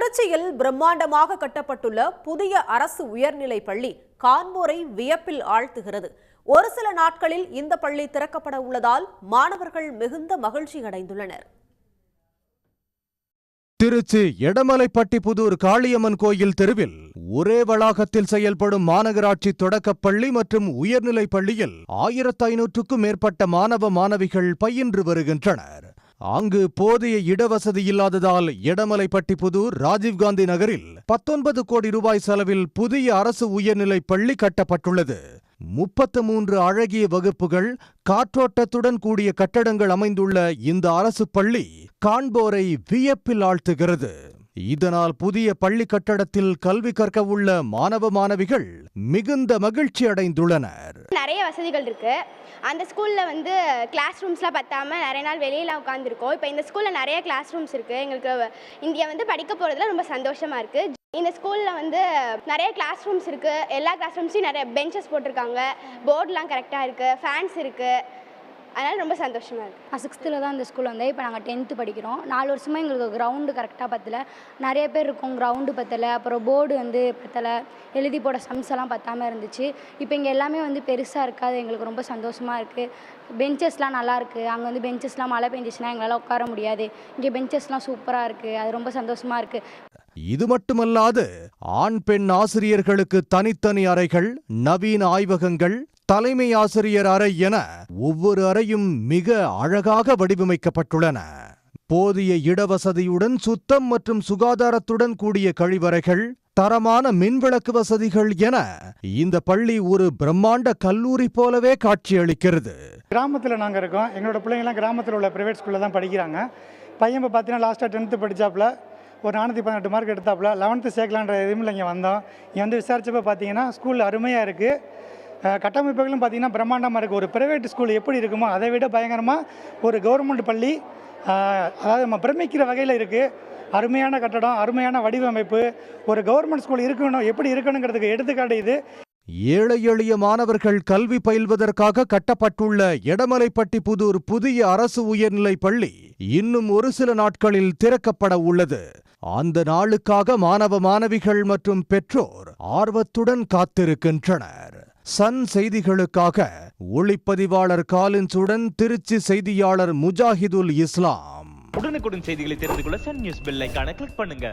திருச்சியில் பிரம்மாண்டமாக கட்டப்பட்டுள்ள புதிய அரசு உயர்நிலைப் பள்ளி காண்போரை வியப்பில் ஆழ்த்துகிறது. ஒரு சில நாட்களில் இந்த பள்ளி திறக்கப்பட உள்ளதால் மாணவர்கள் மிகுந்த மகிழ்ச்சி அடைந்துள்ளனர். திருச்சி எடமலைப்பட்டிபுதூர் காளியம்மன் கோயில் தெருவில் ஒரே வளாகத்தில் செயல்படும் மாநகராட்சி தொடக்கப்பள்ளி மற்றும் உயர்நிலைப் பள்ளியில் 1500க்கும் மேற்பட்ட மாணவ மாணவிகள் பயின்று வருகின்றனர். அங்கு போதிய இடவசதி இல்லாததால் எடமலைப்பட்டிபுதூர் ராஜீவ்காந்தி நகரில் 19 கோடி ரூபாய் செலவில் புதிய அரசு உயர்நிலைப் பள்ளி கட்டப்பட்டுள்ளது. 33 அழகிய வகுப்புகள், காற்றோட்டத்துடன் கூடிய கட்டடங்கள் அமைந்துள்ள இந்த அரசு பள்ளி காண்போரை வியப்பில் ஆழ்த்துகிறது. இதனால் புதிய பள்ளி கட்டடத்தில் கல்வி கற்க உள்ள மாணவ மாணவிகள் மிகுந்த மகிழ்ச்சி அடைந்துள்ளனர். நிறைய வசதிகள் இருக்கு. அந்த ஸ்கூல்ல கிளாஸ் ரூம்ஸ்லாம் பத்தாம நிறைய நாள் வெளியில உட்காந்துருக்கோம். இப்போ இந்த ஸ்கூல்ல நிறைய கிளாஸ் ரூம்ஸ் இருக்கு. எங்களுக்கு இந்தியா படிக்க போறதுல ரொம்ப சந்தோஷமா இருக்கு. இந்த ஸ்கூல்ல நிறைய கிளாஸ் ரூம்ஸ் இருக்கு. எல்லா கிளாஸ் ரூம்ஸ்லயும் நிறைய பெஞ்சஸ் போட்டிருக்காங்க. போர்டுலாம் கரெக்டா இருக்கு. ஃபேன்ஸ் இருக்கு. அதனால் ரொம்ப சந்தோஷமாக இருக்குது. நான் 6th தான் இந்த ஸ்கூல் இப்போ நாங்கள் 10th படிக்கிறோம். 4 வருஷமாக எங்களுக்கு கிரவுண்டு கரெக்டாக பத்தலை. நிறைய பேர் இருக்கோம், கிரவுண்டு பத்தலை. அப்புறம் போர்டு பத்தலை, எழுதி போட சம்ஸ் எல்லாம் பத்தாமல் இருந்துச்சு. இப்போ இங்கே எல்லாமே பெருசாக இருக்காது. எங்களுக்கு ரொம்ப சந்தோஷமாக இருக்குது. பெஞ்சஸ்லாம் நல்லாயிருக்கு. அங்கே பெஞ்சஸ்லாம் மழை பெஞ்சிச்சுன்னா எங்களால் உட்கார முடியாது. இங்கே பெஞ்சஸ்லாம் சூப்பராக இருக்குது. அது ரொம்ப சந்தோஷமாக இருக்குது. இது மட்டுமல்லாது ஆண் பெண் ஆசிரியர்களுக்கு தனித்தனி அறைகள், நவீன ஆய்வகங்கள், தலைமை ஆசிரியர் அறை என ஒவ்வொரு அறையும் மிக அழகாக வடிவமைக்கப்பட்டுள்ளன. போதிய இடவசதியுடன் சுத்தம் மற்றும் சுகாதாரத்துடன் கூடிய கழிவறைகள், தரமான மின்விளக்கு வசதிகள் என இந்த பள்ளி ஒரு பிரம்மாண்ட கல்லூரி போலவே காட்சியளிக்கிறது. கிராமத்தில் நாங்கள் இருக்கோம். எங்களோட பிள்ளைங்கள்லாம் கிராமத்தில் உள்ள பிரைவேட் ஸ்கூலில் தான் படிக்கிறாங்க. பையன் இப்போ பார்த்தீங்கன்னா லாஸ்ட்டாக 10th படித்தாப்புல ஒரு 418 மார்க் எடுத்தாப்புல 11th சேர்க்கலான்ற இதுமில் இங்கே வந்தோம். இங்கே விசாரிச்சப்போ பார்த்தீங்கன்னா ஸ்கூல் அருமையாக இருக்குது. கட்டமைப்புகளும் பார்த்தீங்கன்னா பிரம்மாண்டமாக இருக்குது. ஒரு ப்ரைவேட் ஸ்கூல் எப்படி இருக்குமோ அதை விட பயங்கரமாக ஒரு கவர்மெண்ட் பள்ளி, அதாவது நம்ம பிரமிக்கிற வகையில் இருக்குது. அருமையான கட்டடம், அருமையான வடிவமைப்பு. ஒரு கவர்மெண்ட் ஸ்கூல் இருக்கணும், எப்படி இருக்கணுங்கிறதுக்கு எடுத்துக்காட்டு இது. ஏழை எளிய மாணவர்கள் கல்வி பயில்வதற்காக கட்டப்பட்டுள்ள எடமலைப்பட்டிபுதூர் புதிய அரசு உயர்நிலைப் பள்ளி இன்னும் ஒரு சில நாட்களில் திறக்கப்பட உள்ளது. அந்த நாளுக்காக மாணவ மாணவிகள் மற்றும் பெற்றோர் ஆர்வத்துடன் காத்திருக்கின்றனர். சன் செய்திகளுக்காக ஒளிப்பதிவாளர் காலின்ஸுடன் திருச்சி செய்தியாளர் முஜாஹிதுல் இஸ்லாம். உடனுக்குடன் செய்திகளை தெரிந்து கொள்ள சன் நியூஸ் பெல் ஐகானை கிளிக் பண்ணுங்க.